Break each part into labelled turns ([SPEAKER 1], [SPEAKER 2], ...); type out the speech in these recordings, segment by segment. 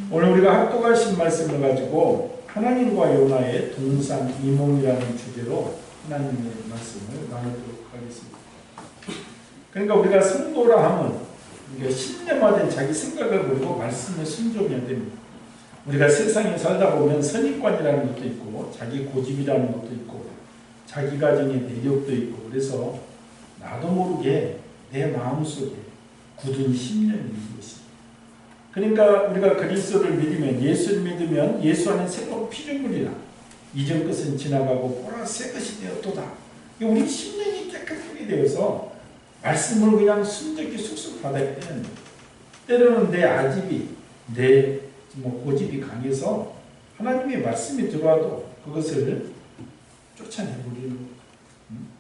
[SPEAKER 1] 오늘 우리가 합독하신 말씀을 가지고 하나님과 요나의 동상이몽이라는 주제로 하나님의 말씀을 나누도록 하겠습니다. 그러니까 우리가 성도라 하면 신념화된 자기 생각을 버리고 말씀을 순종해야 됩니다. 우리가 세상에 살다 보면 선입관이라는 것도 있고 자기 고집이라는 것도 있고 자기 가정의 내력도 있고 그래서 나도 모르게 내 마음속에 굳은 신념이 있는 것입니다. 그러니까 우리가 그리스도를 믿으면 예수를 믿으면 예수 안에 새로운 피조물이라 이전 것은 지나가고 보라 새 것이 되었도다. 우리 신념이 깨끗하게 되어서 말씀을 그냥 순적히 쑥쑥 받아야 되는데 때로는 내 아집이 내 고집이 강해서 하나님의 말씀이 들어와도 그것을 쫓아내버리는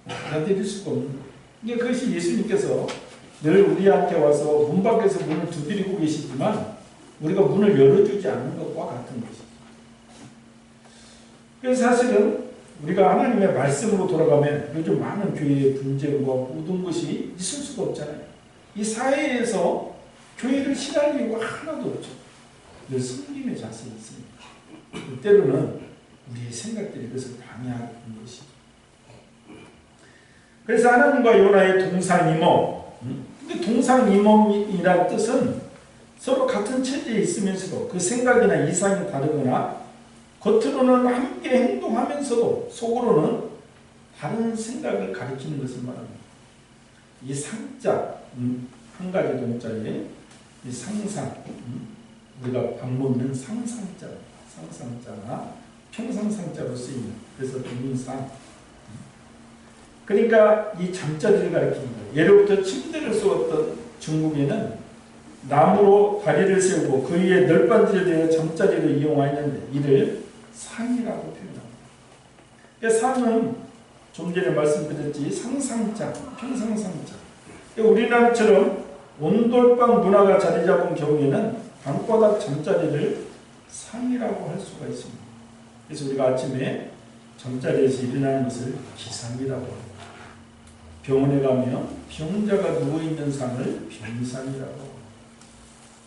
[SPEAKER 1] 받아들일 수가 없는 거예요. 그것이 예수님께서 늘 우리한테 와서 문 밖에서 문을 두드리고 계시지만 우리가 문을 열어주지 않는 것과 같은 것이죠. 그래서 사실은 우리가 하나님의 말씀으로 돌아가면 요즘 많은 교회의 분쟁과 모든 것이 있을 수가 없잖아요. 이 사회에서 교회를 신할 이유가 하나도 없죠. 늘 성김의 자세가 있습니다. 때로는 우리의 생각들이 그것을 방해하는 것이죠. 그래서 하나님과 요나의 동상이몽. 근데 동상이몽이라는 뜻은 서로 같은 체제에 있으면서도 그 생각이나 이상이 다르거나 겉으로는 함께 행동하면서도 속으로는 다른 생각을 가리키는 것을 말합니다. 이 상자, 한 가지 동자에 이 상상, 우리가 밥 먹는 상상자나 평상상자로 쓰입니다. 그래서 동상. 그러니까 이 잠자리를 가리키는 거예요. 예로부터 침대를 쏘았던 중국에는 나무로 다리를 세우고 그 위에 널빤지에 대해 잠자리로 이용하였는데 이를 상이라고 표현합니다. 상은 좀 전에 말씀드렸지 상상자, 평상상자. 우리나라처럼 온돌방 문화가 자리 잡은 경우에는 방바닥 잠자리를 상이라고 할 수가 있습니다. 그래서 우리가 아침에 잠자리에서 일어나는 것을 기상이라고 합니다. 병원에 가면 병자가 누워있는 상을 병상이라고 합니다.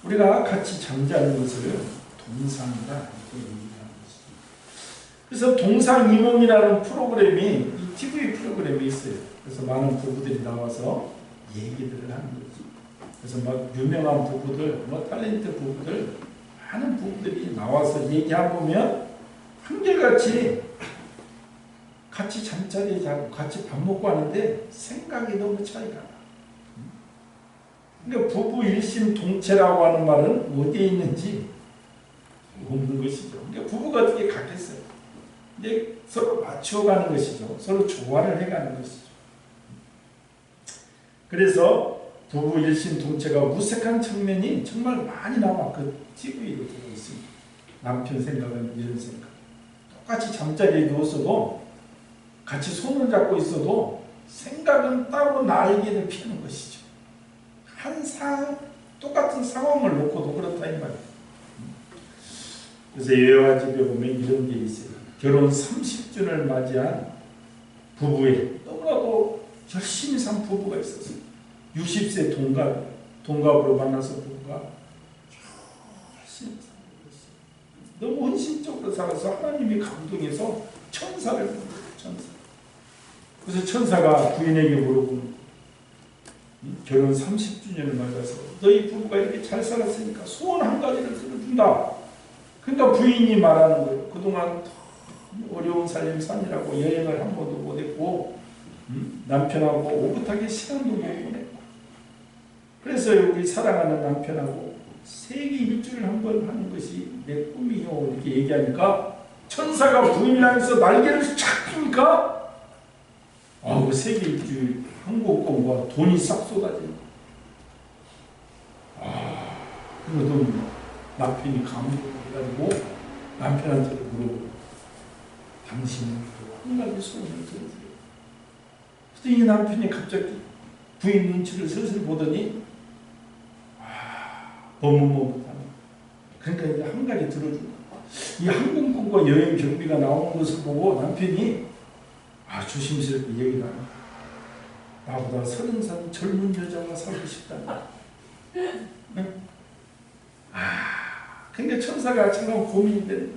[SPEAKER 1] 우리가 같이 잠자는 것을 동상이라 이렇게 얘기하는 것이죠. 그래서 동상이몽이라는 프로그램이 이 TV 프로그램이 있어요. 그래서 많은 부부들이 나와서 얘기들을 하는 거죠. 그래서 막 유명한 부부들, 탤런트 부부들, 많은 부부들이 나와서 얘기해보면 한결같이 같이 잠자리에 자고 같이 밥 먹고 하는데 생각이 너무 차이가 나. 그러니까 부부 일심동체라고 하는 말은 어디에 있는지 없는 것이죠. 그러니까 부부가 어떻게 같겠어요? 근데 서로 맞춰가는 것이죠. 서로 조화를 해가는 것이죠. 그래서 부부 일심동체가 무색한 측면이 정말 많이 나와 그 TV로 보고 있습니다. 남편 생각은 이런 생각. 똑같이 잠자리에 누웠어도 같이 손을 잡고 있어도 생각은 따로 날개를 피는 것이죠. 똑같은 상황을 놓고도 그렇다 이 말이에요. 그래서 여호와 집에 보면 이런 게 있어요. 결혼 30주년을 맞이한 부부에 너무나도 열심히 산 부부가 있었어요. 60세 동갑으로 만나서 부부가 열심히 사는 것이에요. 너무 헌신적으로 살아서 하나님이 감동해서 천사를 부르는 천사. 그래서 천사가 부인에게 물어보는 결혼 30주년을 맞아서 너희 부부가 이렇게 잘 살았으니까 소원 한 가지를 들어준다. 그러니까 부인이 말하는 거예요. 그동안 어려운 삶 사느라고 여행을 한 번도 못했고 남편하고 오붓하게 시간도 못 보냈고 그래서 우리 사랑하는 남편하고 세계 일주를 한번 하는 것이 내 꿈이요 이렇게 얘기하니까 천사가 부인을 향해서 날개를 쫙 펴니까 그 세계 일주 항공권과 돈이 싹 쏟아지는 그러더니 남편이 감동해가지고 남편한테 물어보고 당신은 한 가지 소원을 들어주래요. 그래서 이 남편이 갑자기 부인 눈치를 슬슬 보더니 머뭇머뭇하네. 그러니까 이제 한 가지 들어준다. 이 항공권과 여행 경비가 나오는 것을 보고 남편이 조심스럽게 얘기를 합니다. 나보다 30살 젊은 여자가 살고 싶다. 응? 근데 천사가 참 고민이 되는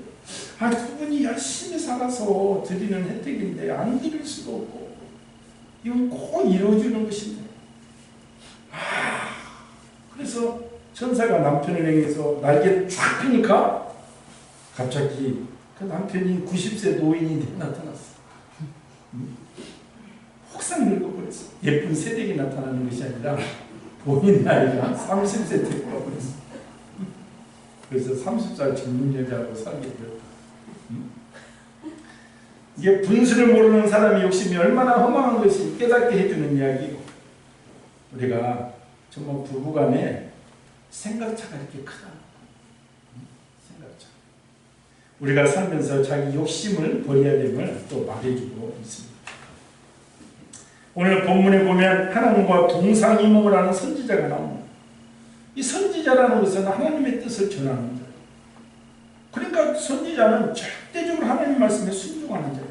[SPEAKER 1] 거예요. 그분이 열심히 살아서 드리는 혜택인데 안 드릴 수도 없고 이건 꼭 이루어지는 것인데 그래서 천사가 남편을 향해서 날개를 쫙 펴니까 갑자기 그 남편이 90세 노인이 나타났어. 혹상 늙어버렸어. 예쁜 새댁이 나타나는 것이 아니라 본인 나이가 30세 되고 버렸어. 그래서 30살 젊은 여자하고 살게 되었다. 이게 분수를 모르는 사람의 욕심이 얼마나 허망한 것이 깨닫게 해주는 이야기고, 우리가 정말 부부간에 생각차가 이렇게 크다. 생각차. 우리가 살면서 자기 욕심을 버려야 됨을 또 말해주고 있습니다. 오늘 본문에 보면 하나님과 동상이몽을 하는 선지자가 나옵니다. 이 선지자라는 것은 하나님의 뜻을 전하는 자예요. 그러니까 선지자는 절대적으로 하나님 말씀에 순종하는 자예요.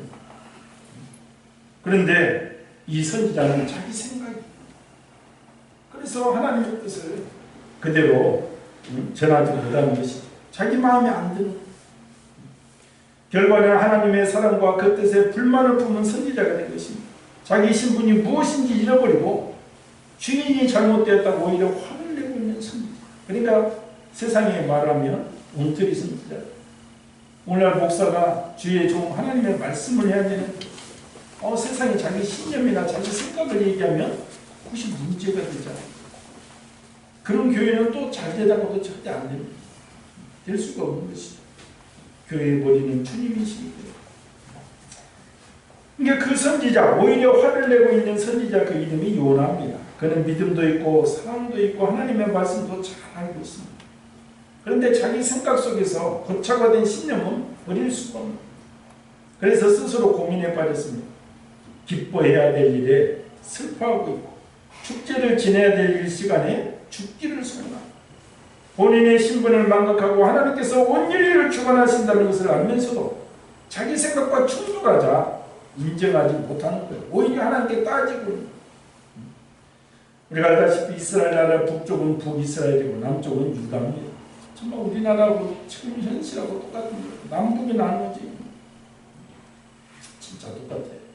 [SPEAKER 1] 그런데 이 선지자는 자기 생각이에요. 그래서 하나님의 뜻을 그대로 전하지 못하는 것이죠. 자기 마음에 안 드는 거예요. 결과는 하나님의 사랑과 그 뜻에 불만을 품은 선지자가 된 것입니다. 자기 신분이 무엇인지 잃어버리고 주인이 잘못되었다고 오히려 화를 내고 있는 선지자. 그러니까 세상에 말하면 엉터리 선지자. 오늘날 목사가 주의 종 하나님의 말씀을 해야 되는 세상에 자기 신념이나 자기 생각을 얘기하면 그것이 문제가 되잖아요. 그런 교회는 또 잘 되다고도 절대 안 됩니다. 될 수가 없는 것이죠. 교회의 머리는 주님이시니까요. 그러니까 그 선지자, 오히려 화를 내고 있는 선지자, 그 이름이 요나입니다. 그는 믿음도 있고 사랑도 있고 하나님의 말씀도 잘 알고 있습니다. 그런데 자기 생각 속에서 고착화된 신념은 버릴 수가 없는 거예요. 그래서 스스로 고민에 빠졌습니다. 기뻐해야 될 일에 슬퍼하고 있고 축제를 지내야 될 시간에 죽기를 소원하고 본인의 신분을 망각하고 하나님께서 온전히를 주관하신다는 것을 알면서도 자기 생각과 충돌하자 인정하지 못하는 거예요. 오히려 하나님께 따지고 있는 거예요. 우리가 알다시피 이스라엘 나라 북쪽은 북이스라엘이고 남쪽은 유다입니다. 정말 우리나라하고 지금 현실하고 똑같은 거예요. 남북이 나누어지 진짜 똑같아요.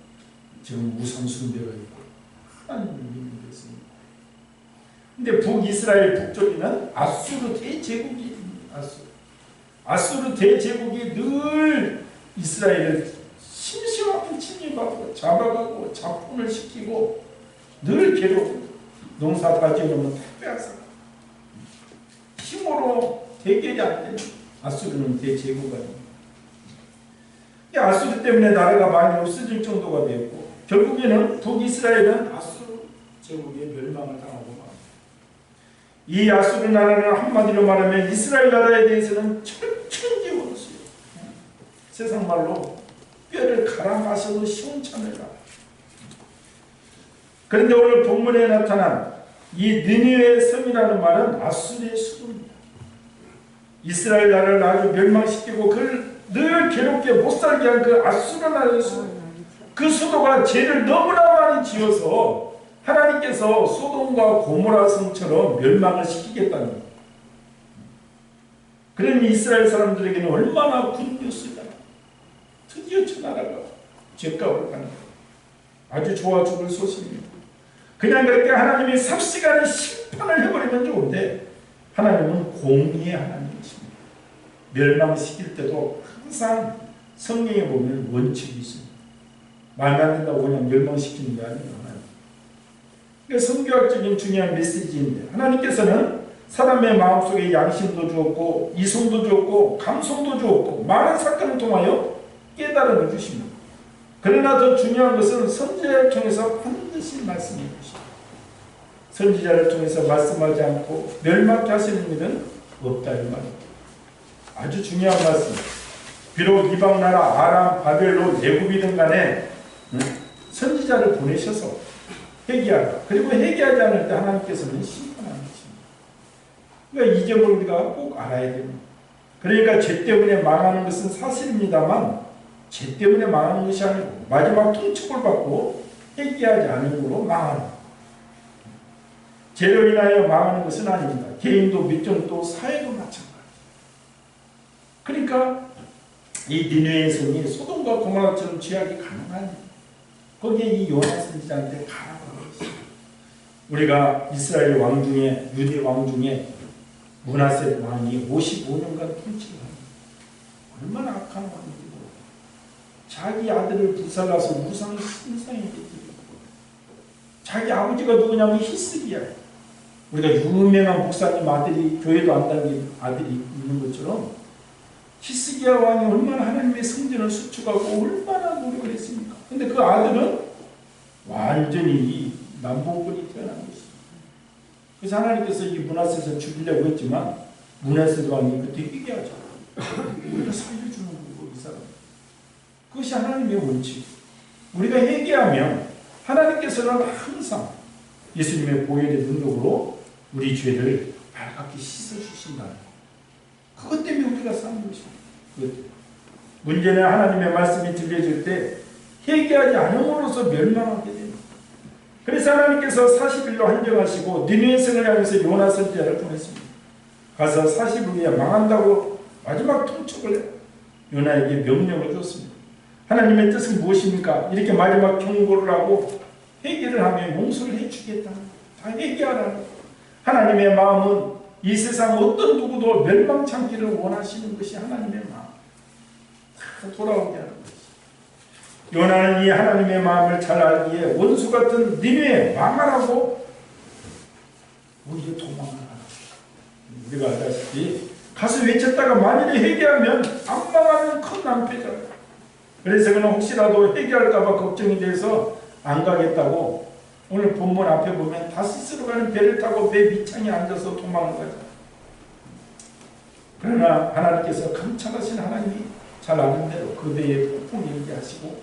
[SPEAKER 1] 지금 우상 숭배가 있고 하나님을 믿는 것입니다. 근데 북이스라엘 북쪽에는 아수르 대제국이 있습니다. 아수르 대제국이 늘 이스라엘을 심심하게 침입하고 잡아가고 자본을 시키고 늘 괴롭고 농사 다 지어놓으면 다 빼앗아. 힘으로 대결이 안 되는 아수르는 대제국이 아닙니다. 이 아수르 때문에 나라가 많이 없어질 정도가 되었고 결국에는 북이스라엘은 아수르 제국의 멸망을 당하고 맙니다. 이 아수르 나라는 한마디로 말하면 이스라엘 나라에 대해서는 철천지 원수예요. 세상 말로 뼈를 갈아 마셔도 시원찮을 나라. 그런데 오늘 본문에 나타난 이 느니웨 섬이라는 말은 아수르의 수도입니다. 이스라엘 나라를 아주 멸망시키고 그를 늘 괴롭게 못살게 한 그 아수르 나라의 수도. 그 수도가 죄를 너무나 많이 지어서 하나님께서 소돔과 고모라 성처럼 멸망을 시키겠다는 거예요. 그러니 이스라엘 사람들에게는 얼마나 굿뉴스다. 드디어 저 나라가 죄값을 가는 거예요. 아주 좋아 죽을 소식입니다. 그냥 그렇게 하나님이 삽시간에 심판을 해버리면 좋은데 하나님은 공의의 하나님이십니다. 멸망시킬 때도 항상 성경에 보면 원칙이 있습니다. 말도 안 된다고 그냥 멸망시키는 게 아니에요. 그러니까 성교학적인 중요한 메시지인데 하나님께서는 사람의 마음속에 양심도 주었고 이성도 주었고 감성도 주었고 많은 사건을 통하여 깨달음을 주십니다. 그러나 더 중요한 것은 선지자를 통해서 반드시 말씀해 주십니다. 선지자를 통해서 말씀하지 않고 멸망케 하시는 일은 없다 이 말입니다. 아주 중요한 말씀. 비록 이방 나라 아람, 바벨론, 애굽이든 간에 선지자를 보내셔서 회개하라. 그리고 회개하지 않을 때 하나님께서는 심판하는 것입니다. 그러니까 이 점을 우리가 꼭 알아야 됩니다. 그러니까 죄 때문에 망하는 것은 사실입니다만 죄 때문에 망하는 것이 아니고 마지막 통첩을 받고 회개하지 않음으로 망하는 죄로 인하여 망하는 것은 아닙니다. 개인도 밑정도 사회도 마찬가지. 그러니까 이 니느웨의 성이 소돔과 고모라처럼 죄악이 가능한 거기에 이 요나 선지자한테 가라고 했어요. 우리가 이스라엘 왕 중에 유대 왕 중에 므낫세 왕이 55년간 통치를 합니다. 얼마나 악한 왕인지 몰라요. 자기 아들을 불살라서 우상 신상에 드리고 자기 아버지가 누구냐면 히스기야. 우리가 유명한 목사님 아들이 교회도 안 다니는 아들이 있는 것처럼 히스기야 왕이 얼마나 하나님의 성전을 수축하고 얼마나 노력을 했습니까? 근데 그 아들은 완전히 남봉꾼이 태어난 것입니다. 그래서 하나님께서 이 므낫세를 죽이려고 했지만 므낫세 왕이 그때 회개하죠. 우리가 살려주는 거고 이 사람. 그것이 하나님의 원칙. 우리가 회개하면 하나님께서는 항상 예수님의 보혈의 능력으로 우리 죄를 밝게 씻어주신다는 것. 그것 때문에 우리가 사는 것입니다. 문제는 하나님의 말씀이 들려질 때 회개하지 않음으로써 멸망하게 됩니다. 그래서 하나님께서 40일로 한정하시고 니느웨 성을 향해서 요나 선지자를 보냈습니다. 가서 40일 후에 망한다고 마지막 통촉을 해요. 요나에게 명령을 줬습니다. 하나님의 뜻은 무엇입니까? 이렇게 마지막 경고를 하고 회개를 하면 용서를 해주겠다. 다 회개하라는 거예요. 하나님의 마음은 이 세상 어떤 누구도 멸망치 않기를 원하시는 것이 하나님의 마음. 다 돌아오게 하는 것이죠. 요나는 이 하나님의 마음을 잘 알기에 원수 같은 니느웨 망하라고 우리가 도망가라. 우리가 알다시피 가서 외쳤다가 만일에 회개하면 안 망하면 큰 낭패잖아요. 그래서 그는 혹시라도 회개할까봐 걱정이 돼서 안 가겠다고 오늘 본문 앞에 보면 다시스로 가는 배를 타고 배 밑창에 앉아서 도망을 가죠. 그러나 하나님께서 감찰하신 하나님이 잘 아는 대로 그 배에 폭풍이 일게 하시고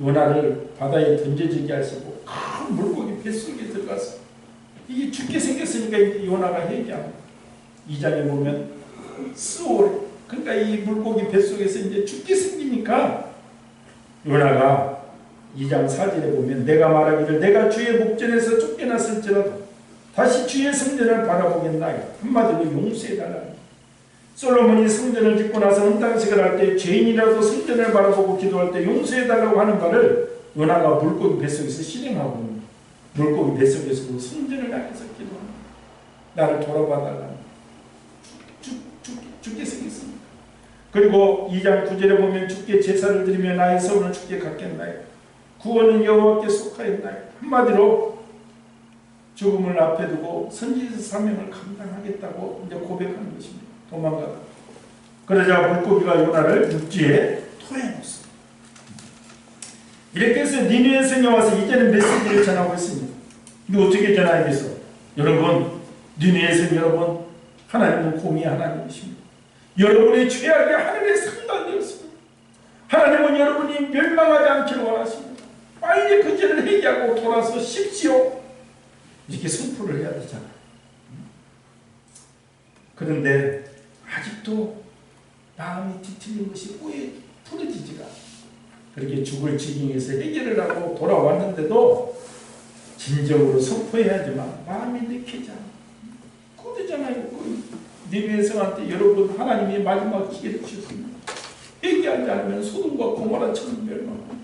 [SPEAKER 1] 요나를 바다에 던져지게 하시고 큰 물고기 뱃속에 들어가서 이게 죽게 생겼으니까 이제 요나가 회개합니다. 2장에 보면 스올, 그러니까 이 물고기 뱃속에서 이제 죽게 생기니까 요나가 2장 4절에 보면 내가 말하기를 내가 주의 목전에서 쫓겨났을지라도 다시 주의 성전을 바라보겠나이다. 한마디로 용서해달라. 솔로몬이 성전을 짓고 나서 헌당식을 할 때 죄인이라도 성전을 바라보고 기도할 때 용서해달라고 하는 바를 요나가 물고기 뱃속에서 실행하고 물고기 뱃속에서 성전을 향해서 기도합니다. 나를 돌아봐달라. 죽게 생겼습니다. 그리고 2장 9절에 보면 주께 제사를 드리며 나의 서원을 주께 갖겠나이다. 구원은 여호와께 속하였나이다. 한마디로 죽음을 앞에 두고 선지자 사명을 감당하겠다고 이제 고백하는 것입니다. 도망가다. 그러자 물고기가 요나를 육지에 토해놓습니다. 이렇게 해서 니느웨 성에 와서 이제는 메시지를 전하고 있습니다. 근데 어떻게 전하겠어? 여러분, 니느웨 성 여러분, 하나님은 공의 하나님이십니다. 여러분의 죄악이 하늘에 상달되었습니다. 하나님은 여러분이 멸망하지 않기를 원하십니다. 빨리 그 죄를 회개하고 돌아서 십시오. 이렇게 선포를 해야 되잖아요. 그런데 아직도 마음이 뒤틀린 것이 꼬에 풀어지지가 않아요. 그렇게 죽을 지경에서 해결을 하고 돌아왔는데도 진정으로 선포해야지만 마음이 내키지 않아요. 그러잖아요. 니느웨 성한테 여러분 하나님이 마지막 기회를 주셨습니다. 회개하지 않으면 소돔과 고모라처럼 멸망합니다.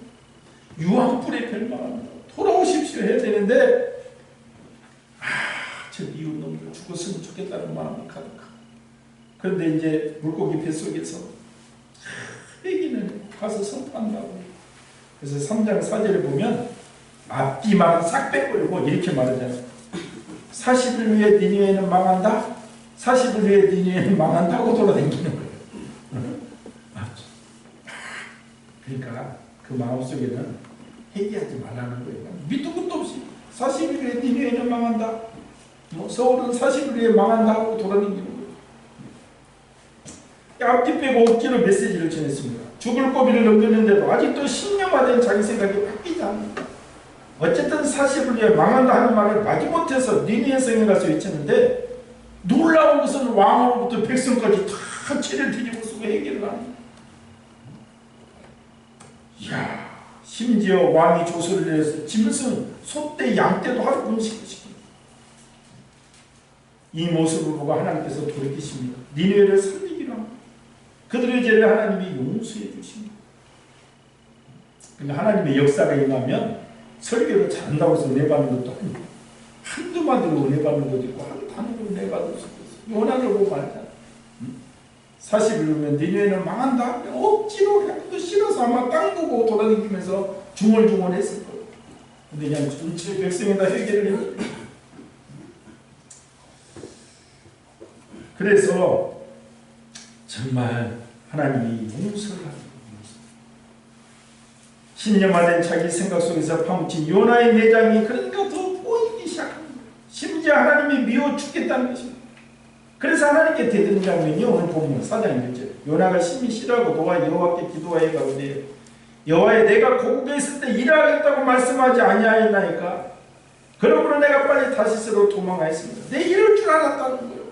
[SPEAKER 1] 유황불에 멸망합니다. 돌아오십시오 해야 되는데 저 미운 놈들 죽었으면 좋겠다는 마음이 가득하고 그런데 이제 물고기 뱃속에서 회개는 가서 선포한다고. 그래서 3장 4절에 보면 앞뒤만 싹 빼버리고 이렇게 말하잖아요. 40일 후에 니느웨는 망한다. 40일 후에 니느웨는 망한다고 돌아다니는 거예요. 그러니까 그 마음속에는 회개하지 말라는 거예요. 밑도 끝도 없이 40일 후에 니느웨는 망한다. 서울은 40일 후에 망한다 하고 돌아다니는 거예요. 앞뒤 빼고 억지로 메시지를 전했습니다. 죽을 고비를 넘겼는데도 아직도 신념화된 자기 생각이 바뀌지 않는다. 어쨌든 40일 후에 망한다 하는 말을 마지못해서 니느웨 성에 가서 외쳤는데 놀라운 것은 왕으로부터 백성까지 다 죄를 뒤집어 쓰고 회개를 합니다. 이야, 심지어 왕이 조서를 내서 짐승, 소떼, 양떼도 하루 금식시킵니다. 이 모습을 보고 하나님께서 돌이키십니다. 니느웨를 살리기로 합니다. 그들의 죄를 하나님이 용서해 주십니다. 그러니까 하나님의 역사가 임하면 설교를 잘한다고 해서 내받는 것도 아니고 한두 마디로 내받는 것도 있고 한 단어로 내받을 수도 있어요. 요나를 보고 말이야. 40일 후면 니네는 망한다. 억지로 그냥 싫어서 아마 땅 보고 돌아다니면서 중얼중얼했을 거예요. 근데 그냥 전체 백성에다 회개를 해요. 그래서 정말 하나님이 용서를 하는 신념화된 자기 생각 속에서 파묻힌 요나의 내장이 그러니까 더 보이기 시작합니다. 심지어 하나님이 미워 죽겠다는 것입니다. 그래서 하나님께 대드는 장면이 오늘 보면 4장 1절 요나가 심히 싫어하고 도와 여호와께 기도하여 가로되 여호와여 내가 고국에 있을 때 일하겠다고 말씀하지 아니하였나이까 그러므로 내가 빨리 다시스로 도망하였습니다. 내 이럴 줄 알았다는 거예요.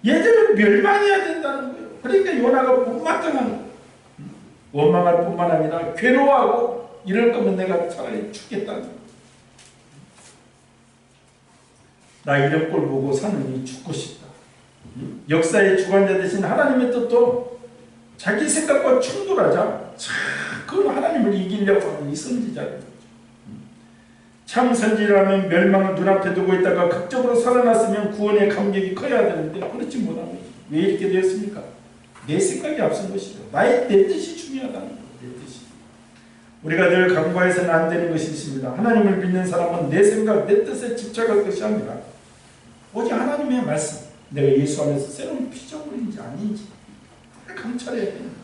[SPEAKER 1] 얘들은 멸망해야 된다는 거예요. 그러니까 요나가 못마땅한 거예요. 원망할 뿐만 아니라 괴로워하고 이럴 거면 내가 차라리 죽겠다는 거예요. 나 이런 꼴 보고 사느니 죽고 싶다. 역사의 주관자 되신 하나님의 뜻도 자기 생각과 충돌하자 그건 하나님을 이기려고 하는 이 선지자들. 참 선지라면 멸망을 눈앞에 두고 있다가 극적으로 살아났으면 구원의 감격이 커야 되는데 그렇지 못한 거죠. 왜 이렇게 되었습니까? 내 생각이 앞선 것이죠. 내 뜻이 중요하다는 거예요. 내 뜻이. 우리가 늘 간과해서는 안 되는 것이 있습니다. 하나님을 믿는 사람은 내 생각, 내 뜻에 집착할 것이 아니라 오직 하나님의 말씀, 내가 예수 안에서 새로운 피조물인지 아닌지 감찰해야 됩니다.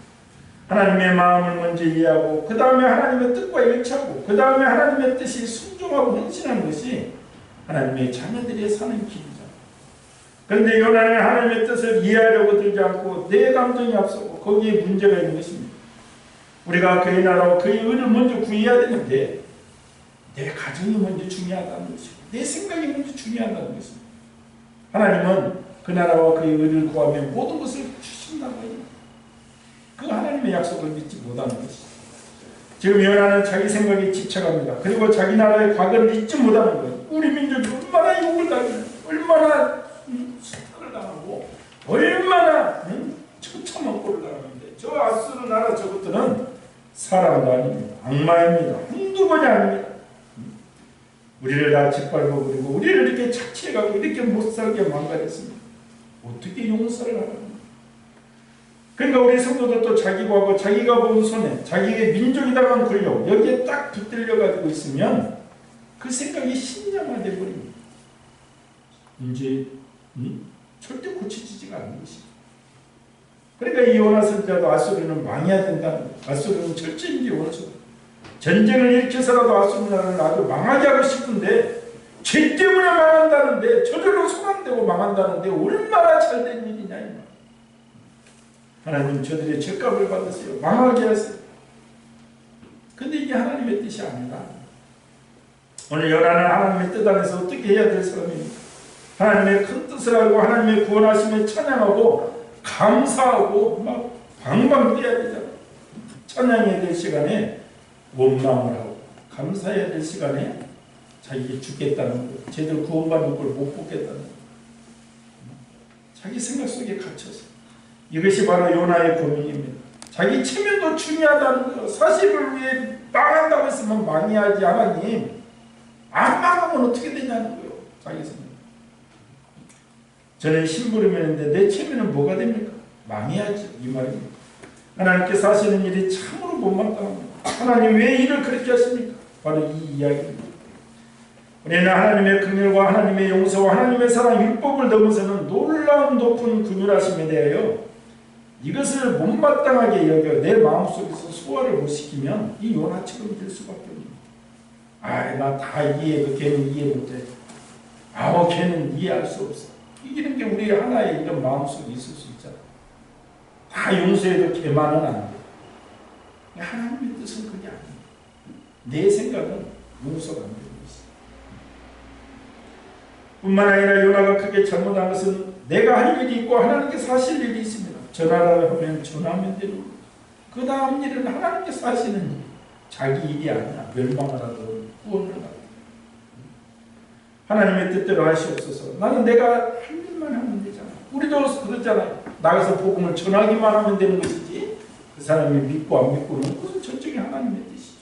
[SPEAKER 1] 하나님의 마음을 먼저 이해하고 그 다음에 하나님의 뜻과 일치하고 그 다음에 하나님의 뜻이 순종하고 헌신하는 것이 하나님의 자녀들이 사는 길이죠. 그런데 요나는 하나님의 뜻을 이해하려고 들지 않고 내 감정이 앞서고 거기에 문제가 있는 것입니다. 우리가 그의 나라와 그의 의를 먼저 구해야 되는데 내 가정이 먼저 중요하다는 것이고 내 생각이 먼저 중요하다는 것입니다. 하나님은 그 나라와 그의 의를 구하면 모든 것을 주신다고 해요. 그 하나님의 약속을 믿지 못하는 것이죠. 지금 요나는 자기 생각에 집착합니다. 그리고 자기 나라의 과거를 잊지 못하는 거예요. 우리 민족이 얼마나 욕을 당하고 얼마나 수탈을 당하고 얼마나 처참한 꼴을 당하는데 저 아수르 나라 저것들은 사람도 아닙니다. 악마입니다. 한두 번이 아닙니다. 우리를 다 짓밟아 버리고 우리를 이렇게 착취해가고 이렇게 못살게 망가졌습니다. 어떻게 용서를 하나? 그러니까 우리 성도들도 자기 과거, 자기가 본 손해, 자기의 민족이 당한 권력 여기에 딱 붙들려가지고 있으면 그 생각이 신념화되어 버립니다. 이제 절대 고쳐지지가 않는 것이죠. 그러니까 이 요나 선지자도 아수르는 망해야 된다는 거예요. 아수르는 절제인지 원수. 전쟁을 일으켜서라도 아수르 나라를 아주 망하게 하고 싶은데 죄 때문에 망한다는데 저절로 손 안 대고 망한다는데 얼마나 잘된 일이냐 이 말. 하나님 저들의 죄값을 받으세요. 망하게 하세요. 근데 이게 하나님의 뜻이 아니라 오늘 요나는 하나님의 뜻 안에서 어떻게 해야 될 사람입니까? 하나님의 큰 뜻을 알고 하나님의 구원하심을 찬양하고 감사하고 막 방방 뛰어야 되잖아. 찬양해야 될 시간에 원망을 하고 감사해야 될 시간에 자기가 죽겠다는 거, 제대로 구원받는 걸 못 보겠다는 거. 자기 생각 속에 갇혀서 이것이 바로 요나의 고민입니다. 자기 체면도 중요하다는 거예요. 40을 위해 망한다고 했으면 망해야지 하나님. 안 망하면 어떻게 되냐는 거예요. 자기 생각. 저는 심부름했는데 내 체면은 뭐가 됩니까? 망해야지 이 말입니다. 하나님께서 하시는 일이 참으로 못마땅합니다. 하나님 왜 일을 그렇게 하십니까? 바로 이 이야기입니다. 우리는 하나님의 긍휼과 하나님의 용서와 하나님의 사랑 율법을 넘어서는 놀라운 높은 긍휼하심에 대하여 이것을 못마땅하게 여겨 내 마음속에서 소화를 못 시키면 이 요나처럼 될 수밖에 없습니다. 나 다 이해해도 걔는 이해 못해. 걔는 이해할 수 없어. 이기는 게 우리 하나의 이런 마음속에 있을 수 있잖아. 다 용서해도 걔만은 안 돼. 하나님의 뜻은 그게 아니에요. 내 생각은 용서가 안 되는 것이죠. 뿐만 아니라 요나가 크게 잘못한 것은 내가 할 일이 있고 하나님께서 하실 일이 있습니다. 전하라 하면 전하면 되는 거예요. 그 다음 일은 하나님께서 하시는 일. 자기 일이 아니야. 멸망을 하든 구원을 하든. 하나님의 뜻대로 하시옵소서. 나는 내가 할 일만 하면 되잖아. 우리도 그렇잖아요. 나가서 복음을 전하기만 하면 되는 것이지 그 사람이 믿고 안 믿고는 그것은 전적인 하나님의 뜻이죠.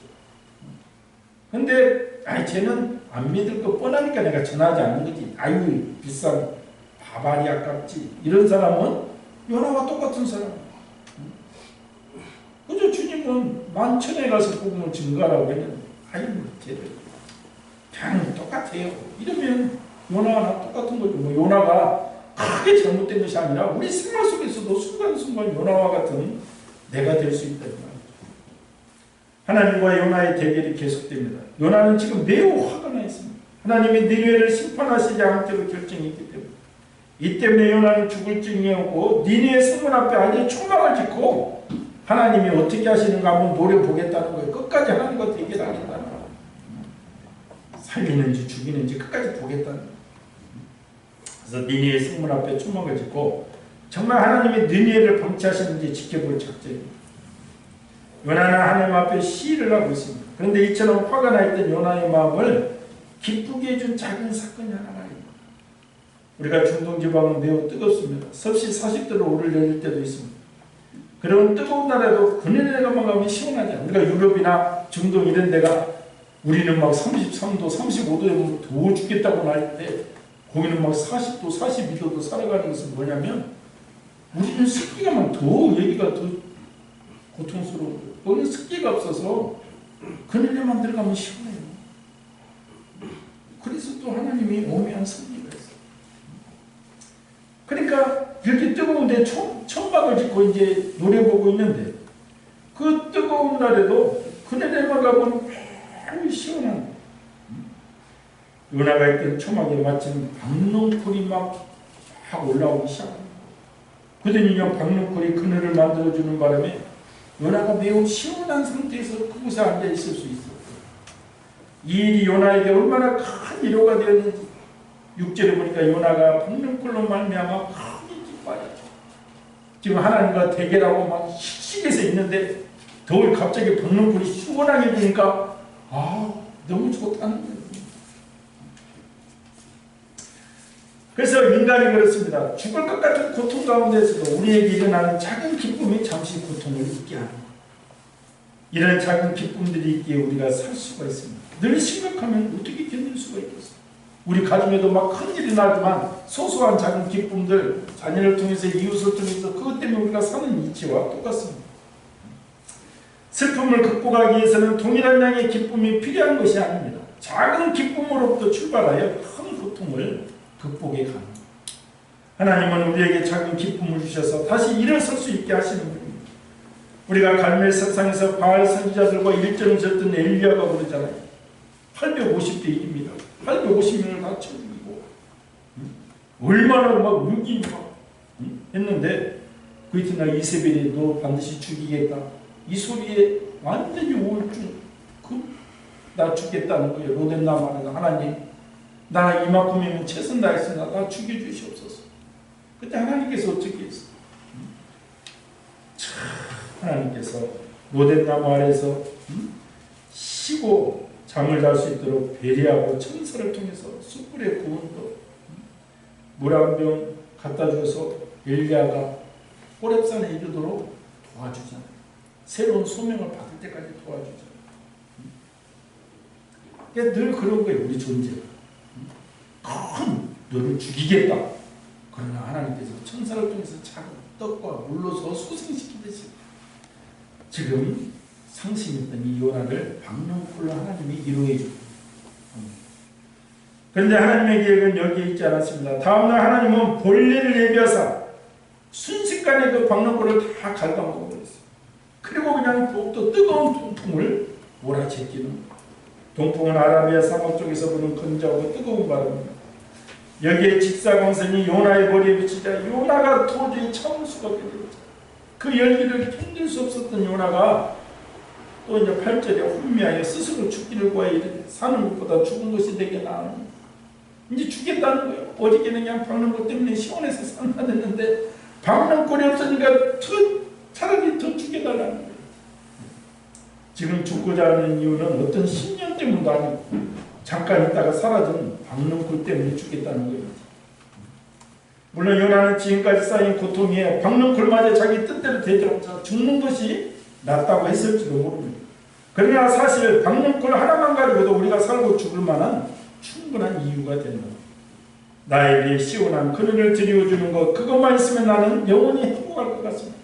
[SPEAKER 1] 근데 쟤는 안 믿을 거 뻔하니까 내가 전하지 않는 거지. 아유 비싼 밥알이 아깝지. 이런 사람은 요나와 똑같은 사람이에요. 그죠? 주님은 만천에 가서 복음을 증거하라고 했는데 아유 쟤들 그냥 똑같아요. 이러면 요나와 똑같은 거죠. 뭐 요나가 크게 잘못된 것이 아니라 우리 생활 속에서도 순간순간 요나와 같은 내가 될 수 있다는 말이죠. 하나님과 요나의 대결이 계속됩니다. 요나는 지금 매우 화가 나 있습니다. 하나님이 니느웨를 심판하시지 않기로 결정했기 때문에 이 때문에 요나는 죽을 징에 오고 니느웨 성문 앞에 아주 초막을 짓고 하나님이 어떻게 하시는가 한번 노려보겠다는 거예요. 끝까지 하나님과 대결하겠다는 거예요. 살리는지 죽이는지 끝까지 보겠다는 거예요. 그래서 니느웨 성문 앞에 초막을 짓고 정말 하나님이 니느웨를 방치하시는지 지켜볼 작전입니다. 요나는 하나님 앞에 시위를 하고 있습니다. 그런데 이처럼 화가 나 있던 요나의 마음을 기쁘게 해준 작은 사건이 하나가 있습니다. 우리가 중동 지방은 매우 뜨겁습니다. 섭씨 40도로 오르내릴 때도 있습니다. 그런 뜨거운 날에도 그네네가만 가면 시원하지 않아요. 우리가 유럽이나 중동 이런 데가 우리는 막 33도, 35도에 더워 죽겠다고 할 때 거기는 막 40도, 42도도 살아가는 것은 뭐냐면 우리는 습기가 막 더 여기가 더 고통스러운 거예요. 거기는 습기가 없어서 그네네만 들어가면 시원해요. 그래서 또 하나님이 오묘한 섭리가 있어요. 그러니까 이렇게 뜨거운데 천막을 짓고 이제 노래 보고 있는데 그 뜨거운 날에도 그네네만 가면 매우 시원한 요나가 있던 초막에 마침 박농쿨이 막 올라오기 시작합니다. 그랬더니 박농쿨이 그늘을 만들어주는 바람에 요나가 매우 시원한 상태에서 그곳에 앉아있을 수 있었어요. 이 일이 요나에게 얼마나 큰 위로가 되었는지 6절에 보니까 요나가 박농쿨로 말미암아 크게 기뻐하였죠. 지금 하나님과 대결하고 막 식식해서 있는데 더울 갑자기 박농쿨이 시원하게 되니까 너무 좋다는 거예요. 그래서 인간이 그렇습니다. 죽을 것 같은 고통 가운데서도 우리에게 일어나는 작은 기쁨이 잠시 고통을 잊게 하는 거예요. 이런 작은 기쁨들이 있기에 우리가 살 수가 있습니다. 늘 심각하면 어떻게 견딜 수가 있겠어요? 우리 가정에도 막 큰일이 나지만 소소한 작은 기쁨들, 자녀를 통해서 이웃을 통해서 그것 때문에 우리가 사는 이치와 똑같습니다. 슬픔을 극복하기 위해서는 동일한 양의 기쁨이 필요한 것이 아닙니다. 작은 기쁨으로부터 출발하여 큰 고통을 극복해 가는 겁니다. 하나님은 우리에게 작은 기쁨을 주셔서 다시 일어설 수 있게 하시는 분입니다. 우리가 갈멜 석상에서 바알 선지자들과 일정을 졌던 엘리야가 그러잖아요. 850대 1입니다. 850명을 다 쳐 죽이고 얼마나 막 울기 막 했는데 그 이튿날 이세벨이 너 반드시 죽이겠다. 이 소리에 완전히 우울증 나 죽겠다는 거예요. 로덴나만에서 하나님 나 이만큼이면 최선 다했으나 나 죽여주시옵소서. 그때 하나님께서 어떻게 했어요? 하나님께서 로덴나무 아래서 쉬고 잠을 잘 수 있도록 배려하고 천사를 통해서 숯불에 구운 물 한 병 갖다 줘서 엘리야가 호렙산에 이르도록 도와주잖아요. 새로운 소명을 받을 때까지 도와주잖아요. 그러니까 늘 그런 거예요. 우리 존재가. 큰 너를 죽이겠다. 그러나 하나님께서 천사를 통해서 작은 떡과 물로서 소생시키듯이 지금 상심했던 이 요나를 박농쿨로 하나님이 이루어 주고 그런데 하나님의 계획은 여기에 있지 않았습니다. 다음날 하나님은 볼일을 예비하사 순식간에 그 박농쿨을 다 갉아먹어버렸어요. 그리고 그냥 또 뜨거운 동풍을 몰아제끼는 거예요. 동풍은 아라비아 사막 쪽에서 부는 건조하고 뜨거운 바람입니다. 여기에 직사광선이 요나의 머리에 비치자 요나가 도저히 참을 수가 없게 되었죠. 그 열기를 견딜 수 없었던 요나가 또 이제 8절에 혼미하여 스스로 죽기를 구하여 이르되 사는 것보다 죽은 것이 내게 나으니 이제 죽겠다는 거예요. 어저께는 그냥 박농쿨 때문에 시원해서 살만했는데 박농쿨이 없으니까 차라리 더 죽여달라는 거예요. 지금 죽고자 하는 이유는 어떤 신념 때문도 아니고 잠깐 있다가 사라진 박농쿨 때문에 죽겠다는 거예요. 물론 요나는 지금까지 쌓인 고통에 박는 굴맞에 자기 뜻대로 되지 않자 죽는 것이 낫다고 했을지도 모릅니다. 그러나 사실 박는 굴 하나만 가지고도 우리가 살고 죽을 만한 충분한 이유가 된다. 나에게 시원한 그늘을 드리워주는 것, 그것만 있으면 나는 영원히 행복할 것 같습니다.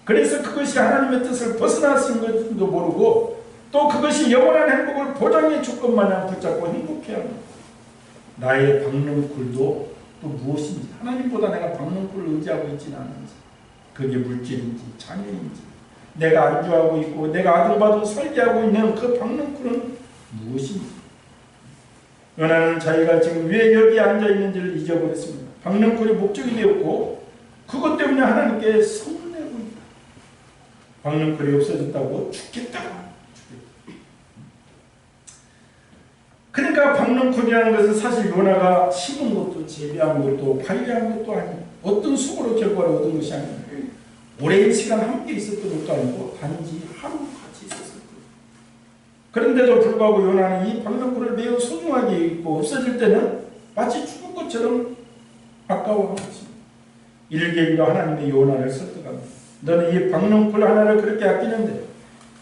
[SPEAKER 1] 그래서 그것이 하나님의 뜻을 벗어나신 것도 모르고 또 그것이 영원한 행복을 보장해 줄 것마냥 붙잡고 행복해야 합니다. 나의 박는 굴도 또 무엇인지, 하나님보다 내가 박는 굴을 의지하고 있지는 않은지, 그게 물질인지 장애인지, 내가 안주하고 있고 내가 아등바등 살게 하고 있는 그 박는 굴은 무엇인지. 요나는 자기가 지금 왜 여기 앉아 있는지를 잊어버렸습니다. 박는 굴이 목적이 되었고 그것 때문에 하나님께 서운해하고 있다. 박는 굴이 없어졌다고 죽겠다고. 그러니까 박는 굴이라는 것은 사실 요나가 심은 것도 재배한 것도 관리한 것도 아니에요. 어떤 수고로 결과를 얻은 것이 아니에요. 오랜 시간 함께 있었던 것도 아니고 단지 하루 같이 있었을 거예요. 그런데도 불구하고 요나는 이 박는 굴을 매우 소중하게 입고 없어질 때는 마치 죽은 것처럼 아까워하고 있습니다. 일개인도 하나님의 요나를 설득합니다. 너는 이 박는 굴 하나를 그렇게 아끼는데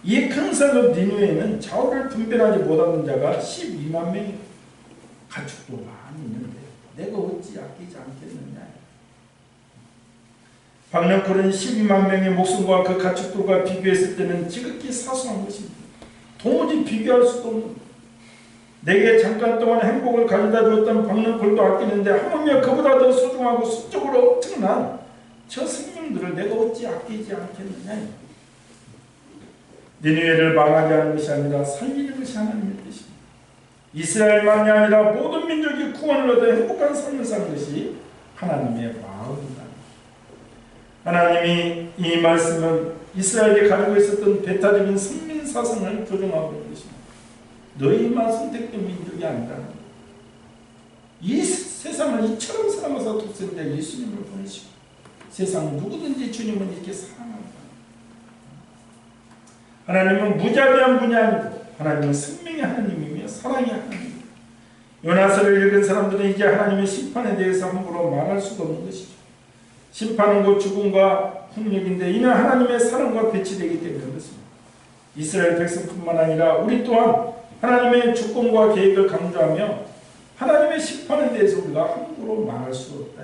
[SPEAKER 1] 이 큰 성읍 니느웨에는 좌우를 분별하지 못하는 자가 12만 명이 가축도 많이 있는데 내가 어찌 아끼지 않겠느냐. 박는 굴은 12만 명의 목숨과 그 가축들과 비교했을 때는 지극히 사소한 것입니다. 도무지 비교할 수도 없는, 내게 잠깐 동안 행복을 가져다 주었던 박는 굴도 아끼는데 하물며 그보다 더 소중하고 수적으로 엄청난 저 생명들을 내가 어찌 아끼지 않겠느냐. 니느웨를 망하게 하는 것이 아니라 살리는 것이 하나님의 뜻입니다. 이스라엘만이 아니라 모든 민족이 구원을 얻어 행복한 삶을 사는 것이 하나님의 마음입니다. 하나님이 이 말씀은 이스라엘이 가지고 있었던 배타적인 선민 사상을 조정하고 있는 것입니다. 너희만 선택된 민족이 아니라 이 세상을 이처럼 사랑하사 독생자 예수님을 보내시고 세상 누구든지 주님은 이렇게 사랑합니다. 하나님은 무자비한 분이 아니고 하나님은 생명의 하나님이며 사랑의 하나님입니다. 요나서를 읽은 사람들은 이제 하나님의 심판에 대해서 함부로 말할 수가 없는 것이죠. 심판은 곧 죽음과 폭력인데 이는 하나님의 사랑과 배치되기 때문에 그렇습니다. 이스라엘 백성뿐만 아니라 우리 또한 하나님의 주권과 계획을 강조하며 하나님의 심판에 대해서 우리가 함부로 말할 수 없다.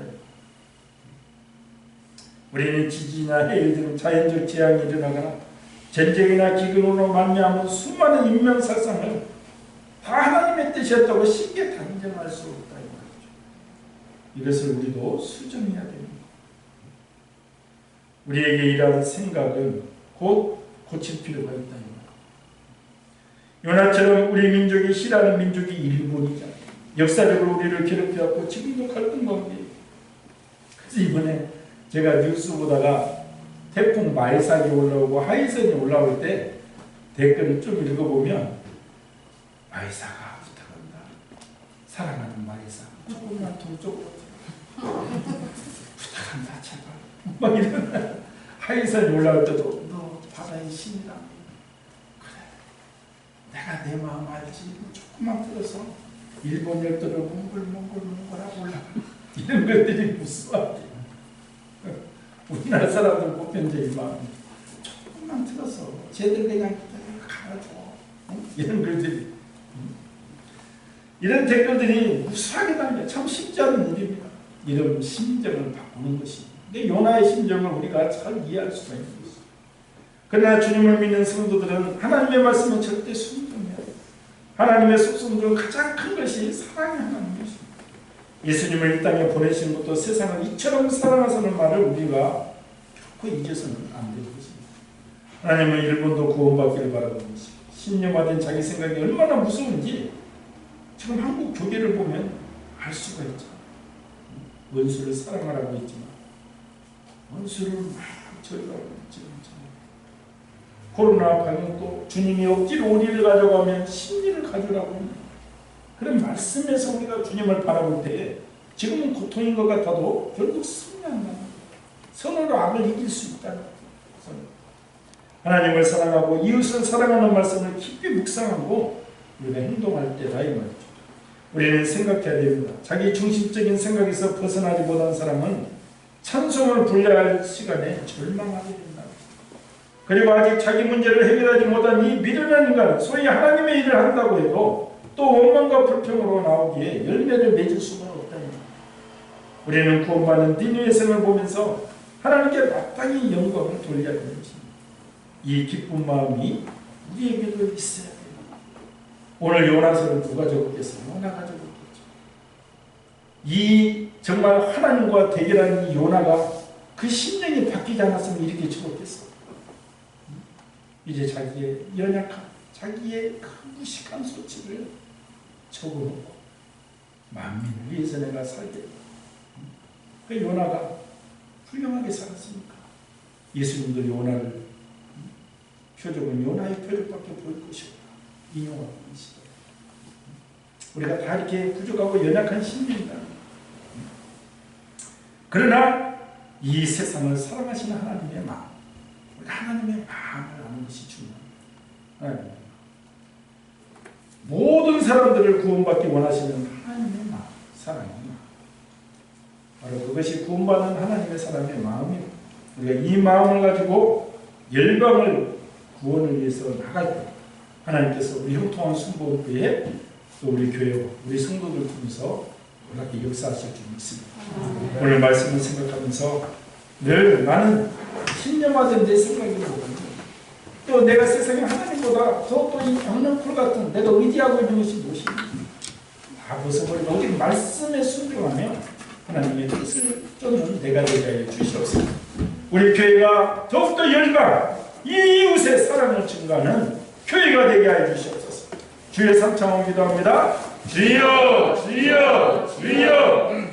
[SPEAKER 1] 우리는 지진이나 해일 등 자연적 재앙이 일어나거나 전쟁이나 기근으로 말미암은 수많은 인명살상을 다 하나님의 뜻이었다고 쉽게 단정할 수 없다. 이것을 우리도 수정해야 됩니다. 우리에게 이러한 생각은 곧 고칠 필요가 있다. 요나처럼 우리 민족이 싫어하는 민족이 일본이잖아요. 역사적으로 우리를 괴롭혀왔고 지금도 갈등 관계예요. 그래서 이번에 제가 뉴스 보다가 태풍 마이삭이 올라오고 하이선이 올라올 때 댓글을 좀 읽어보면 마이삭아 부탁한다. 사랑하는 마이삭 조금만 동쪽으로 부탁한다 제발. 막 이런 하이선이 올라올 때도 너 바다의 신이라. 그래 내가 내 마음 알지. 조금만 들어서 일본 열도를 몽골하고 올라가. 이런 것들이 무수하지. 우리나라 사람들 보편적인 마음 조금만 들어서 제대로 내가 가르쳐. 이런 글들이 이런 댓글들이 무수하게 달려 참 쉽지 않은 일입니다. 이런 심정을 바꾸는 것이. 근데 요나의 심정을 우리가 잘 이해할 수가 있는 것입니다. 그러나 주님을 믿는 성도들은 하나님의 말씀은 절대 순종해야 돼요. 하나님의 속성 중 가장 큰 것이 사랑의 하나님이십니다. 예수님을 이 땅에 보내신 것도 세상을 이처럼 사랑하사는 말을 우리가 결코 잊어서는 안 되는 것입니다. 하나님은 일본도 구원받기를 바라는 것입니다. 신념화된 자기 생각이 얼마나 무서운지 지금 한국 교계를 보면 알 수가 있죠. 원수를 사랑하라고 했지만 원수를 막 저리가고 있죠. 코로나 방역도 주님이 억지로 우리를 가져가면 심리를 가져라고 합니다. 그런 말씀에서 우리가 주님을 바라볼 때 지금은 고통인 것 같아도 결국 승리한다. 선으로 악을 이길 수 있다. 하나님을 사랑하고 이웃을 사랑하는 말씀을 깊이 묵상하고 우리가 행동할 때다 이 말이죠. 우리는 생각해야 됩니다. 자기 중심적인 생각에서 벗어나지 못한 사람은 찬송을 불러야 할 시간에 절망하게 된다. 그리고 아직 자기 문제를 해결하지 못한 이 미련한 인간은 소위 하나님의 일을 한다고 해도 또 원망과 불평으로 나오기에 열매를 맺을 수가 없다. 우리는 구원받는 니느웨 성을 보면서 하나님께 마땅히 영광을 돌려야 되는 것입니다. 이 기쁜 마음이 우리에게도 있어야 돼요. 오늘 요나서를 누가 적었겠어요? 요나가 적었겠죠. 이 정말 하나님과 대결하는 이 요나가 그 심령이 바뀌지 않았으면 이렇게 적었겠어. 이제 자기의 연약함, 자기의 그 무식한 소치를 적어놓고 만민을 위해서 내가 살겠다. 그 요나가 훌륭하게 살았으니까 예수님도 요나를 표적은 요나의 표적밖에 보일 것이 없다. 인용하고 있습니다. 우리가 다 이렇게 부족하고 연약한 심령이다. 그러나 이 세상을 사랑하시는 하나님의 마음, 우리 하나님의 마음을 아는 것이 중요합니다. 모든 사람들을 구원받기 원하시는 하나님의 마음, 사랑의 마음, 바로 그것이 구원받는 하나님의 사람의 마음입니다. 우리가 이 마음을 가지고 열방을 구원을 위해서 나갈 때 하나님께서 우리 형통한 순복음교회 또 우리 교회와 우리 성도들 통해서 놀랍게 역사하실 줄 믿습니다. 오늘 말씀을 생각하면서 늘 나는 신념화된 내 생각이 뭐든지 또 내가 세상에 하나님보다 더 이 없는 풀 같은 내가 의지하고 있는 것이 무엇인지 다 벗어버리고 오직 말씀에 순종하며 하나님의 뜻을 쫓는 내가 되게 하여 주시옵소서. 우리 교회가 더욱더 열방 이 이웃의 사랑을 증가하는 교회가 되게 하여 주시옵소서. 주의 삼창을 기도합니다. 주여 주여 주여.